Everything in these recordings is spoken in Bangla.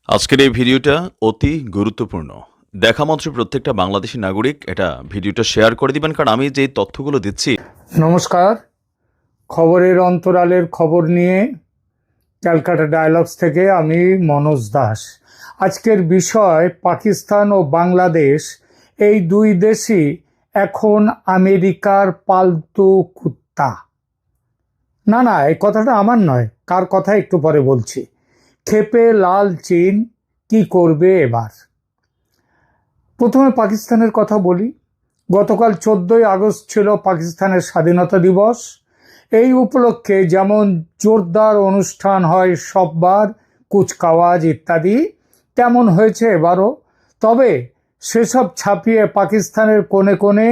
আজকের এই ভিডিওটা অতি গুরুত্বপূর্ণ। দেখা মাত্র প্রত্যেকটা বাংলাদেশী নাগরিক এটা ভিডিওটা শেয়ার করে দিবেন, কারণ আমি যে তথ্যগুলো দিচ্ছি। নমস্কার, খবরের অন্তরালের খবর নিয়ে ক্যালকাটা ডায়ালগস থেকে আমি মনোজ দাস। আজকের বিষয় পাকিস্তান ও বাংলাদেশ, এই দুই দেশই এখন আমেরিকার পালতু কুত্তা। না, এই কথাটা আমার নয়, কার কথা একটু পরে বলছি। ক্ষেপে লাল চীন কি করবে এবার। প্রথমে পাকিস্তানের কথা বলি। গতকাল 14ই আগস্ট ছিল পাকিস্তানের স্বাধীনতা দিবস। এই উপলক্ষে যেমন জোরদার অনুষ্ঠান হয় সববার, কুচকাওয়াজ ইত্যাদি, তেমন হয়েছে এবারও। তবে সেসব ছাপিয়ে পাকিস্তানের কোণে কোণে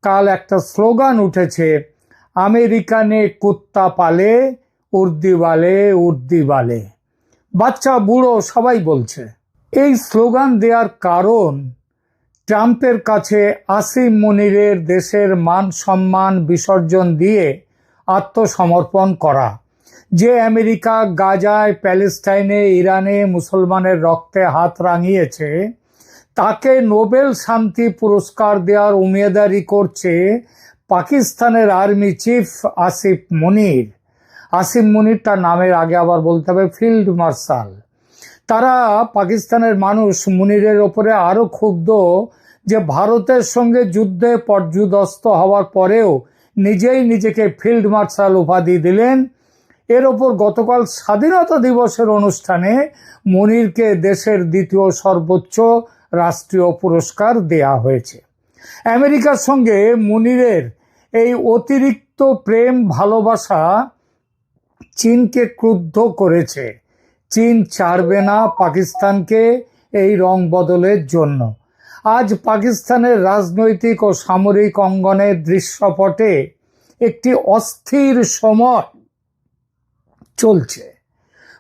কাল একটা স্লোগান উঠেছে, আমেরিকানে কুত্তা পালে উর্দি বালে। বাচ্চা বুড়ো সবাই বলছে। এই স্লোগান দেওয়ার কারণ, ট্রাম্পের কাছে আসিম মুনিরের দেশের মান সম্মান বিসর্জন দিয়ে আত্মসমর্পণ করা। যে আমেরিকা গাজায়, প্যালেস্টাইনে, ইরানে মুসলমানের রক্তে হাত রাঙিয়েছে, তাকে নোবেল শান্তি পুরস্কার দেওয়ার উমেদারি করছে পাকিস্তানের আর্মি চিফ আসিফ মুনির। আসিম মুনির তার নামের আগে আবার বলতে হবে ফিল্ড মার্শাল। তারা, পাকিস্তানের মানুষ মুনিরের ওপরে আরো ক্ষুব্ধ যে ভারতের সঙ্গে যুদ্ধে পর্যুদস্ত হওয়ার পরেও নিজেই নিজেকে ফিল্ড মার্শাল উপাধি দিলেন। এর ওপর গতকাল স্বাধীনতা দিবসের অনুষ্ঠানে মুনিরকে দেশের দ্বিতীয় সর্বোচ্চ রাষ্ট্রীয় পুরস্কার দেয়া হয়েছে। আমেরিকার সঙ্গে মুনিরের এই অতিরিক্ত প্রেম ভালোবাসা চীনকে ক্রুদ্ধ করেছে। চীন ছাড়বে না পাকিস্তানকে এই রং বদলের জন্য। আজ পাকিস্তানের রাজনৈতিক ও সামরিক অঙ্গনের দৃশ্যপটে একটি অস্থির সময় চলছে।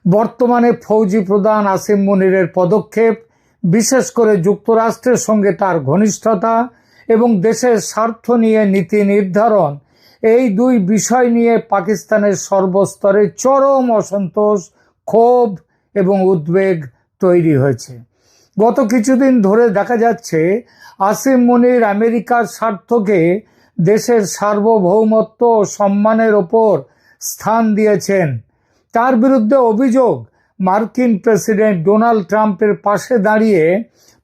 বর্তমানে ফৌজি প্রধান আসিম মুনিরের পদক্ষেপ, বিশেষ করে যুক্তরাষ্ট্রের সঙ্গে তার ঘনিষ্ঠতা এবং দেশের স্বার্থ নিয়ে নীতি নির্ধারণ, এই দুই বিষয় নিয়ে পাকিস্তানের সর্বস্তরে চরম অসন্তোষ, ক্ষোভ এবং উদ্বেগ তৈরি হয়েছে। গত কিছুদিন ধরে দেখা যাচ্ছে আসিম মুনির আমেরিকার স্বার্থকে দেশের সার্বভৌমত্ব ও সম্মানের ওপর স্থান দিয়েছেন। তার বিরুদ্ধে অভিযোগ, মার্কিন প্রেসিডেন্ট ডোনাল্ড ট্রাম্পের পাশে দাঁড়িয়ে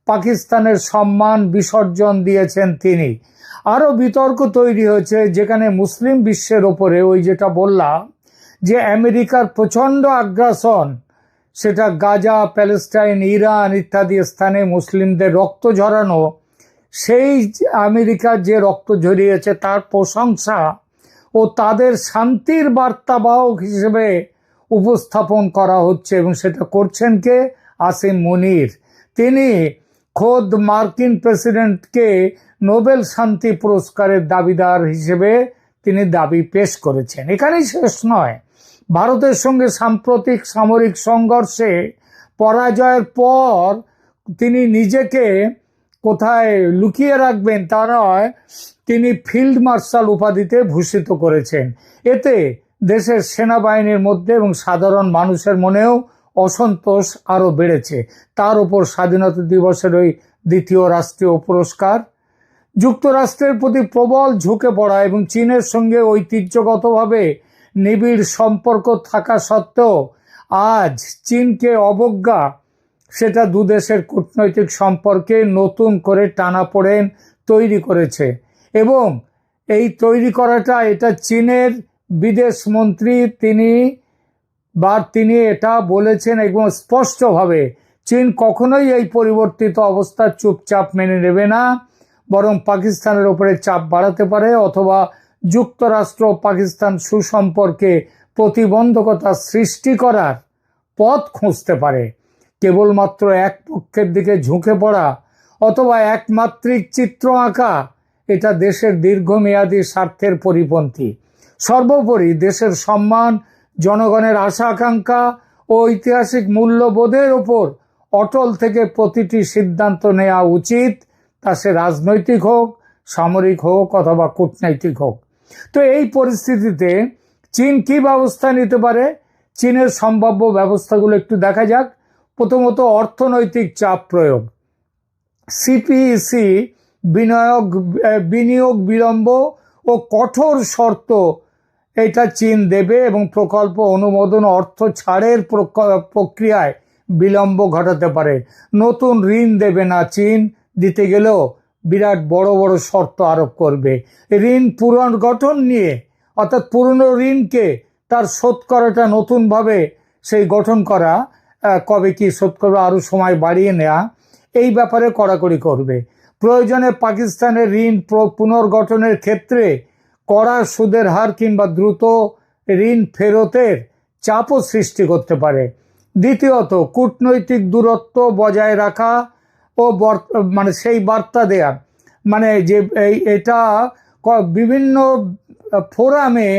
পাকিস্তানের সম্মান বিসর্জন দিয়েছেন তিনি। আরও বিতর্ক তৈরি হয়েছে, যেখানে মুসলিম বিশ্বের ওপরে ওই যেটা বললাম যে আমেরিকার প্রচণ্ড আগ্রাসন, সেটা গাজা, প্যালেস্টাইন, ইরান ইত্যাদি স্থানে মুসলিমদের রক্ত ঝরানো, সেই আমেরিকার যে রক্ত ঝরিয়েছে তার প্রশংসা ও তাদের শান্তির বার্তাবাহক হিসেবে উপস্থাপন করা হচ্ছে। এবং সেটা করছেন কে? আসিম মুনির। তিনি খোদ মার্কিন প্রেসিডেন্টকে নোবেল শান্তি পুরস্কারের দাবিদার হিসেবে তিনি দাবি পেশ করেছেন। এখানেই শেষ নয়, ভারতের সঙ্গে সাম্প্রতিক সামরিক সংঘর্ষে পরাজয়ের পর তিনি নিজেকে কোথায় লুকিয়ে রাখবেন তা নয়, তিনি ফিল্ড মার্শাল উপাধিতে ভূষিত করেছেন। এতে দেশের সেনাবাহিনীর মধ্যে এবং সাধারণ মানুষের মনেও অসন্তোষ আরও বেড়েছে। তার উপর স্বাধীনতা দিবসের ওই দ্বিতীয় রাষ্ট্রীয় পুরস্কার। যুক্তরাষ্ট্রের প্রতি প্রবল ঝুঁকে পড়া এবং চীনের সঙ্গে ঐতিহ্যগতভাবে নিবিড় সম্পর্ক থাকা সত্ত্বেও আজ চীনকে অবজ্ঞা, সেটা দুদেশের কূটনৈতিক সম্পর্কে নতুন করে টানাপোড়েন তৈরি করেছে। এবং এই তৈরি করাটা, এটা চীনের বিদেশ মন্ত্রী তিনি এটা বলেছেন একদম স্পষ্টভাবে, চীন কখনোই এই পরিবর্তিত অবস্থা চুপচাপ মেনে নেবে না, বরং পাকিস্তানের উপরে চাপ বাড়াতে পারে অথবা যুক্তরাষ্ট্র পাকিস্তান সুসম্পর্কে প্রতিবন্ধকতা সৃষ্টি করার পথ খুঁজতে পারে। কেবলমাত্র এক পক্ষের দিকে ঝুঁকে পড়া অথবা একমাত্রিক চিত্র আঁকা, এটা দেশের দীর্ঘমেয়াদী স্বার্থের পরিপন্থী। সর্বোপরি দেশের সম্মান, জনগণের আশা আকাঙ্ক্ষা ও ঐতিহাসিক মূল্যবোধের ওপর অটল থেকে প্রতিটি সিদ্ধান্ত নেওয়া উচিত, তা সে রাজনৈতিক হোক, সামরিক হোক অথবা কূটনৈতিক হোক। তো এই পরিস্থিতিতে চীন কি ব্যবস্থা নিতে পারে, চীনের সম্ভাব্য ব্যবস্থাগুলো একটু দেখা যাক। প্রথমত অর্থনৈতিক চাপ প্রয়োগ, সিপিইসি বিনিয়োগ বিলম্ব ও কঠোর শর্ত এটা চীন দেবে এবং প্রকল্প অনুমোদন অর্থ ছাড়ের প্রক্রিয়ায় বিলম্ব ঘটাতে পারে। নতুন ঋণ দেবে না চীন, দিতে গেলেও বিরাট বড় বড় শর্ত আরোপ করবে। ঋণ পুনর্গঠন নিয়ে, অর্থাৎ পুরনো ঋণকে তার শোধ করাটা নতুনভাবে সেই গঠন করা, কবে কি শোধ করবে আরও সময় বাড়িয়ে নেওয়া, এই ব্যাপারে কড়াকড়ি করবে। প্রয়োজনে পাকিস্তানের ঋণ পুনর্গঠনের ক্ষেত্রে কড়া সুদের হার কিংবা দ্রুত ঋণ ফেরতের চাপও সৃষ্টি করতে পারে। দ্বিতীয়ত কূটনৈতিক দূরত্ব বজায় রাখা ও মানে সেই বার্তা দেয়া, মানে যে এটা বিভিন্ন ফোরামে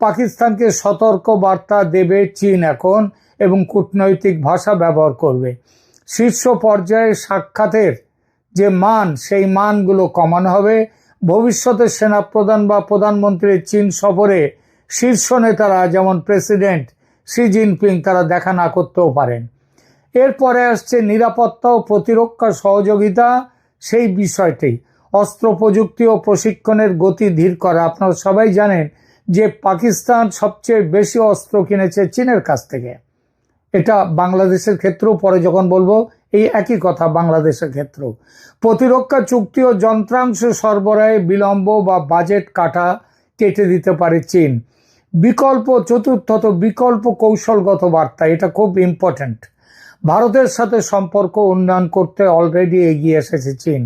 পাকিস্তানকে সতর্ক বার্তা দেবে চীন এখন, এবং কূটনৈতিক ভাষা ব্যবহার করবে। শীর্ষ পর্যায়ে সাক্ষাতের যে মান, সেই মানগুলো কমানো হবে। ভবিষ্যতে সেনাপ্রধান বা প্রধানমন্ত্রীর চীন সফরে শীর্ষ নেতারা যেমন প্রেসিডেন্ট শি জিনপিং তারা দেখা না করতেও পারেন। এরপরে আসছে নিরাপত্তা ও প্রতিরক্ষা সহযোগিতা, সেই বিষয়টি অস্ত্র প্রযুক্তি ও প্রশিক্ষণের গতি ধীর করা। আপনারা সবাই জানেন যে পাকিস্তান সবচেয়ে বেশি অস্ত্র কিনেছে চীনের কাছ থেকে। এটা বাংলাদেশের ক্ষেত্রেও পরে যখন বলবো এই একই কথা বাংলাদেশের ক্ষেত্রেও। প্রতিরক্ষা চুক্তি ও যন্ত্রাংশ সরবরাহে বিলম্ব বা বাজেট কেটে দিতে পারে চীন। চতুর্থত বিকল্প কৌশলগত বার্তা, এটা খুব ইম্পর্ট্যান্ট। ভারতের সাথে সম্পর্ক উন্নয়ন করতে অলরেডি এগিয়ে এসেছে চীন।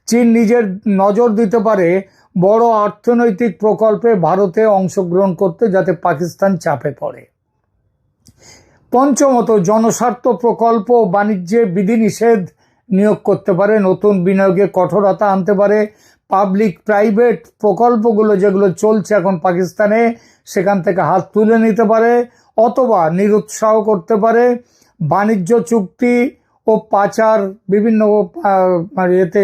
চীন নিজের নজর দিতে পারে বড় অর্থনৈতিক প্রকল্পে ভারতে অংশগ্রহণ করতে, যাতে পাকিস্তান চাপে পড়ে। পঞ্চমত জনস্বার্থ প্রকল্প ও বাণিজ্যে বিধিনিষেধ নিয়োগ করতে পারে, নতুন বিনিয়োগে কঠোরতা আনতে পারে। পাবলিক প্রাইভেট প্রকল্পগুলো যেগুলো চলছে এখন পাকিস্তানে, সেখান থেকে হাত তুলে নিতে পারে অথবা নিরুৎসাহ করতে পারে। বাণিজ্য চুক্তি ও পাচার বিভিন্ন এতে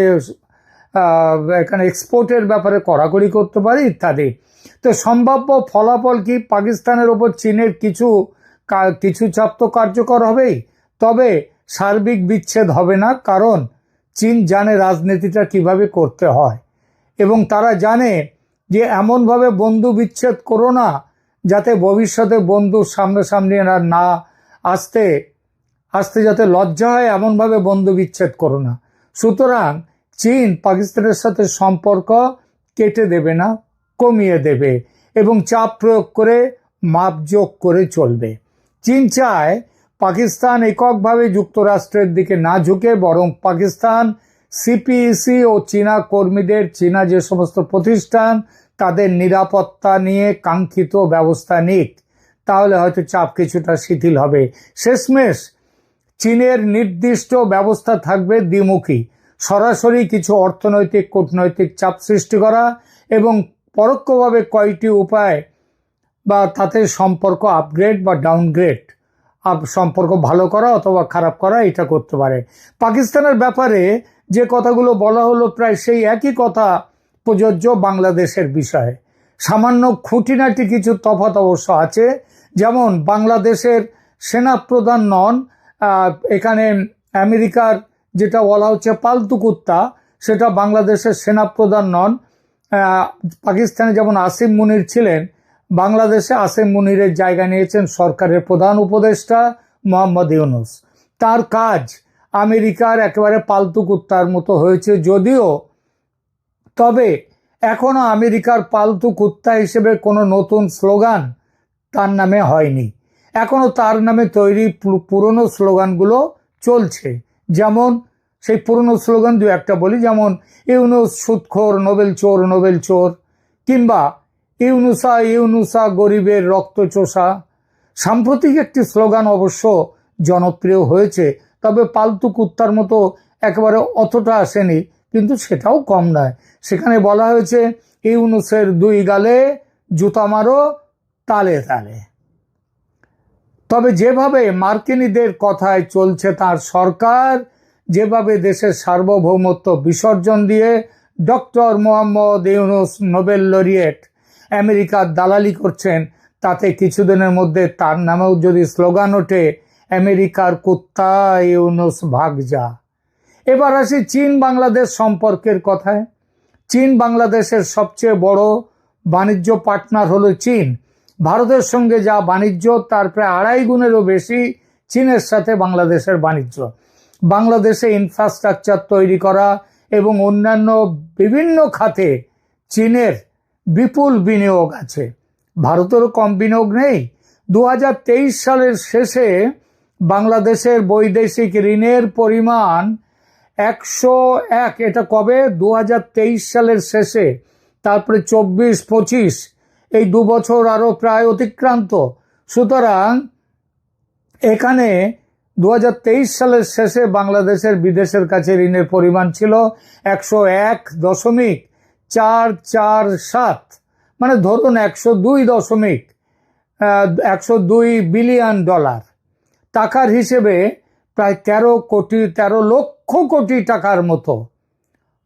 এখানে এক্সপোর্টের ব্যাপারে কড়াকড়ি করতে পারে ইত্যাদি। তো সম্ভাব্য ফলাফল কি? পাকিস্তানের ওপর চীনের কিছু চাপ তো কার্যকর হবেই, তবে সার্বিক বিচ্ছেদ হবে না, কারণ চীন জানে রাজনীতিটা কিভাবে করতে হয় এবং তারা জানে যে এমনভাবে বন্ধু বিচ্ছেদ করো না যাতে ভবিষ্যতে বন্ধুর সামনাসামনি না আসতে যাতে লজ্জা হয়, এমনভাবে বন্ধু বিচ্ছেদ করো না। সুতরাং চীন পাকিস্তানের সাথে সম্পর্ক কেটে দেবে না, কমিয়ে দেবে এবং চাপ প্রয়োগ করে মাপজোক করে চলবে। চীন চায় পাকিস্তান এককভাবে যুক্তরাষ্ট্রের দিকে না ঝুঁকে, বরং পাকিস্তান সিপিইসি ও চীনা কর্মীদের, চীনা যে সমস্ত প্রতিষ্ঠান তাদের নিরাপত্তা নিয়ে কাঙ্ক্ষিত ব্যবস্থা নিক, তাহলে হয়তো চাপ কিছুটা শিথিল হবে। শেষমেশ চীনের নির্দিষ্ট ব্যবস্থা থাকবে দ্বিমুখী, সরাসরি কিছু অর্থনৈতিক কূটনৈতিক চাপ সৃষ্টি করা এবং পরোক্ষভাবে কয়টি উপায় বা তাতে সম্পর্ক আপগ্রেড বা ডাউনগ্রেড, সম্পর্ক ভালো করা অথবা খারাপ করা, এটা করতে পারে। পাকিস্তানের ব্যাপারে যে কথাগুলো বলা হলো প্রায় সেই একই কথা প্রযোজ্য বাংলাদেশের বিষয়ে। সামান্য খুঁটিনাটি কিছু তফাৎ অবশ্য আছে, যেমন বাংলাদেশের সেনাপ্রধান নন, এখানে আমেরিকার যেটা বলা হচ্ছে পালতু কুত্তা, সেটা বাংলাদেশের সেনাপ্রধান নন। পাকিস্তানে যেমন আসিম মুনির ছিলেন, বাংলাদেশে আসিম মুনিরের জায়গা নিয়েছেন সরকারের প্রধান উপদেষ্টা মোহাম্মদ ইউনূস। তার কাজ আমেরিকার একেবারে পালতু কুত্তার মতো হয়েছে যদিও, তবে এখনো আমেরিকার পালতু কুত্তা হিসেবে কোনো নতুন স্লোগান তার নামে হয়নি। এখনো তার নামে তৈরি পুরনো স্লোগানগুলো চলছে। যেমন সেই পুরনো স্লোগান দু একটা বলি, যেমন ইউনূস সুদখোর, নোবেল চোর নোবেল চোর, কিংবা ইউনুসা ইউনুসা গরিবের রক্ত চোষা। সাম্প্রতিক একটি স্লোগান অবশ্য জনপ্রিয় হয়েছে, তবে পালতু কুত্তার মতো একেবারে অতটা আসেনি, কিন্তু সেটাও কম নয়। সেখানে বলা হয়েছে ইউনুসের দুই গালে জুতা মারো তালে তালে। তবে যেভাবে মার্কিনীদের কথায় চলছে তার সরকার, যেভাবে দেশের সার্বভৌমত্ব বিসর্জন দিয়ে doctor Mohammad Yunus Nobel laureate আমেরিকার দালালি করছেন, তাতে কিছুদিনের মধ্যে তার নামেও যদি স্লোগান ওঠে আমেরিকার কুত্তা ইউনুস ভাগ যা। এবার আসি চীন বাংলাদেশ সম্পর্কের কথায়। চীন বাংলাদেশের সবচেয়ে বড় বাণিজ্য পার্টনার হলো চীন। ভারতের সঙ্গে যা বাণিজ্য তার প্রায় 2.5 গুণেরও বেশি চীনের সাথে বাংলাদেশের বাণিজ্য। বাংলাদেশে ইনফ্রাস্ট্রাকচার তৈরি করা এবং অন্যান্য বিভিন্ন খাতে চীনের বিপুল বিনিয়োগ আছে। ভারতেরও কম বিনিয়োগ নেই। 2023 সালের শেষে বাংলাদেশের বৈদেশিক ঋণের পরিমাণ 101। এটা কবে? 2023 সালের শেষে। তারপরে 24-25 এই 2 বছর আরো প্রায় অতিক্রান্ত। সুতরাং এখানে 2023 সালের শেষে বাংলাদেশের বিদেশের কাছে ঋণের পরিমাণ ছিল 101.447, মানে ধরুন 102 বিলিয়ন ডলার। টাকার হিসেবে প্রায় 13 লক্ষ কোটি টাকার মতো।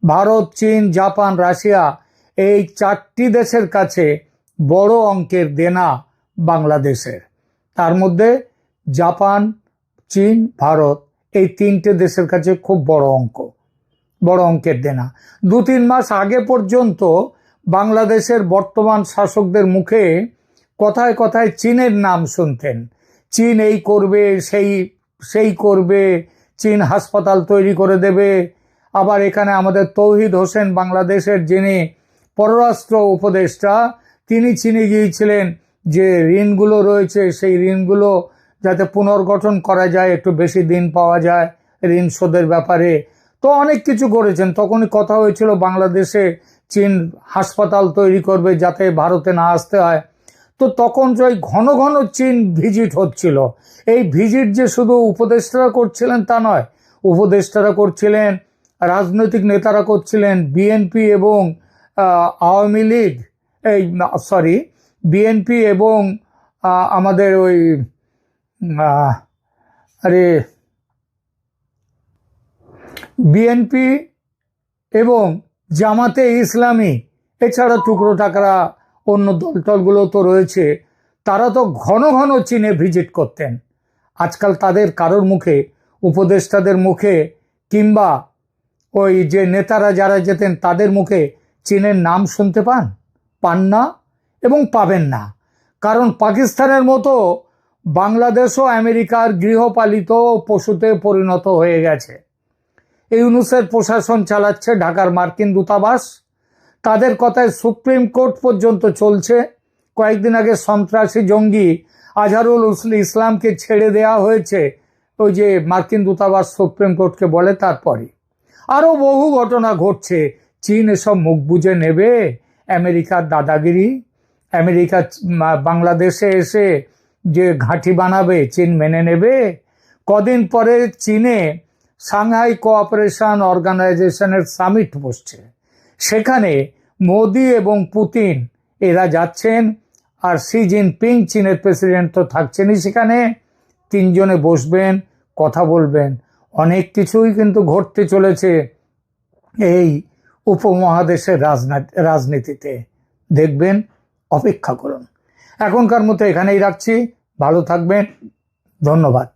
ভারত, চীন, জাপান, রাশিয়া এই 4টি দেশের কাছে বড় অঙ্কের দেনা বাংলাদেশের। তার মধ্যে জাপান, চীন, ভারত এই 3টে দেশের কাছে খুব বড় অঙ্কের দেনা। 2-3 মাস আগে পর্যন্ত বাংলাদেশের বর্তমান শাসকদের মুখে কথায় কথায় চীনের নাম শুনতেন। চীন এই করবে, সেই করবে, চীন হাসপাতাল তৈরি করে দেবে। আবার এখানে আমাদের তৌহিদ হোসেন বাংলাদেশের যিনি পররাষ্ট্র উপদেষ্টা, তিনি চীনে গিয়েছিলেন যে ঋণগুলো রয়েছে সেই ঋণগুলো যাতে পুনর্গঠন করা যায়, একটু বেশি দিন পাওয়া যায় ঋণ শোধের ব্যাপারে। তো অনেক কিছু করেছেন। তখনই কথা হয়েছিল বাংলাদেশে চীন হাসপাতাল তৈরি করবে যাতে ভারতে না আসতে হয়। তো তখন ওই ঘন ঘন চীন ভিজিট হচ্ছিল। এই ভিজিট যে শুধু উপদেষ্টারা করছিলেন তা নয়, উপদেষ্টারা করছিলেন, রাজনৈতিক নেতারা করছিলেন, বিএনপি এবং আওয়ামী লীগ, বিএনপি এবং আমাদের ওই বিএনপি এবং জামাতে ইসলামী, এছাড়া টুকরো টাকরা অন্য দলটলগুলো তো রয়েছে, তারা তো ঘন ঘন চীনে ভিজিট করতেন। আজকাল তাদের কারোর মুখে, উপদেষ্টাদের মুখে কিংবা ওই যে নেতারা যারা যেতেন তাদের মুখে চীনের নাম শুনতে পান না এবং পাবেন না। কারণ পাকিস্তানের মতো বাংলাদেশও আমেরিকার গৃহপালিত পশুতে পরিণত হয়ে গেছে। ইউনূসের প্রশাসন চালাচ্ছে ঢাকার মার্কিন দূতাবাস। তাদের কথায় সুপ্রিম কোর্ট পর্যন্ত চলছে। কয়েকদিন আগে সন্ত্রাসী জঙ্গি আজহারুল ইসলামকে ছেড়ে দেওয়া হয়েছে, ওই যে মার্কিন দূতাবাস সুপ্রিম কোর্টকে বলে। তারপরে আরো বহু ঘটনা ঘটছে। চীন এসব মুখ বুজে নেবে? আমেরিকার দাদাগিরি, আমেরিকা বাংলাদেশে এসে যে ঘাঁটি বানাবে চীন মেনে নেবে? কদিন পরে চীনে সাংহাই কোঅপারেশন অর্গানাইজেশনের সামিট বসছে। সেখানে মোদি এবং পুতিন এরা যাচ্ছেন, আর শি জিনপিং চীনের প্রেসিডেন্ট তো থাকছেনই সেখানে। 3 জনে বসবেন, কথা বলবেন। অনেক কিছুই কিন্তু ঘটতে চলেছে এই উপমহাদেশের রাজনীতিতে। দেখবেন, অপেক্ষা করুন। এখনকার মতো এখানেই রাখছি। ভালো থাকবেন। ধন্যবাদ।